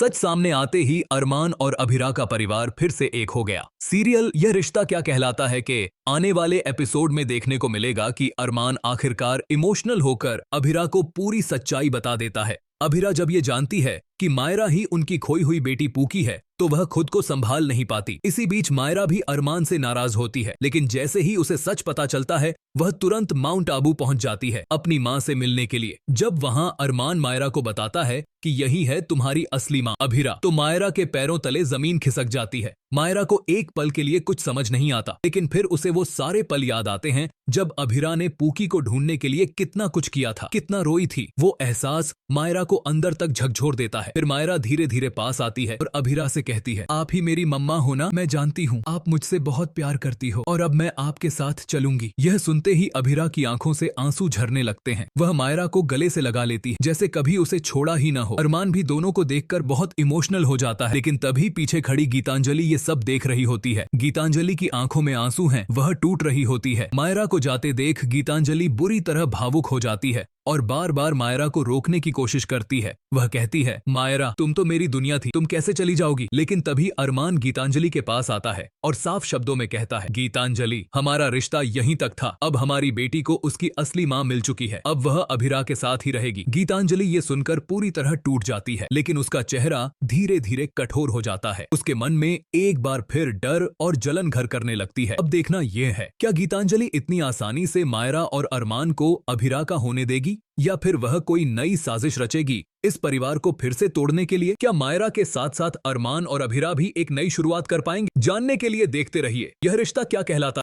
सच सामने आते ही अरमान और अभिरा का परिवार फिर से एक हो गया। सीरियल यह रिश्ता क्या कहलाता है कि आने वाले एपिसोड में देखने को मिलेगा कि अरमान आखिरकार इमोशनल होकर अभिरा को पूरी सच्चाई बता देता है। अभिरा जब ये जानती है कि मायरा ही उनकी खोई हुई बेटी पूकी है तो वह खुद को संभाल नहीं पाती। इसी बीच मायरा भी अरमान से नाराज होती है, लेकिन जैसे ही उसे सच पता चलता है वह तुरंत माउंट आबू पहुंच जाती है अपनी मां से मिलने के लिए। जब वहां अरमान मायरा को बताता है कि यही है तुम्हारी असली मां अभिरा, तो मायरा के पैरों तले जमीन खिसक जाती है। मायरा को एक पल के लिए कुछ समझ नहीं आता, लेकिन फिर उसे वो सारे पल याद आते हैं जब अभिरा ने पूकी को ढूंढने के लिए कितना कुछ किया था, कितना रोई थी। वो एहसास मायरा को अंदर तक झकझोर देता है। फिर मायरा धीरे धीरे पास आती है और अभिरा से कहती है, आप ही मेरी मम्मा हो ना? मैं जानती हूँ आप मुझसे बहुत प्यार करती हो और अब मैं आपके साथ चलूंगी। यह सुनते ही अभिरा की आंखों से आंसू झरने लगते हैं। वह मायरा को गले से लगा लेती है जैसे कभी उसे छोड़ा ही ना हो। अरमान भी दोनों को देखकर बहुत इमोशनल हो जाता है, लेकिन तभी पीछे खड़ी गीतांजलि ये सब देख रही होती है। गीतांजलि की आंखों में आंसू हैं, वह टूट रही होती है। मायरा को जाते देख गीतांजलि बुरी तरह भावुक हो जाती है और बार बार मायरा को रोकने की कोशिश करती है। वह कहती है, मायरा तुम तो मेरी दुनिया थी, तुम कैसे चली जाओगी? लेकिन तभी अरमान गीतांजलि के पास आता है और साफ शब्दों में कहता है, गीतांजलि हमारा रिश्ता यहीं तक था, अब हमारी बेटी को उसकी असली मां मिल चुकी है, अब वह अभिरा के साथ ही रहेगी। गीतांजलि ये सुनकर पूरी तरह टूट जाती है, लेकिन उसका चेहरा धीरे धीरे कठोर हो जाता है। उसके मन में एक बार फिर डर और जलन घर करने लगती है। अब देखना यह है, क्या गीतांजलि इतनी आसानी से मायरा और अरमान को अभिरा का होने देगी या फिर वह कोई नई साजिश रचेगी इस परिवार को फिर से तोड़ने के लिए? क्या मायरा के साथ साथ अरमान और अभिरा भी एक नई शुरुआत कर पाएंगे? जानने के लिए देखते रहिए यह रिश्ता क्या कहलाता है।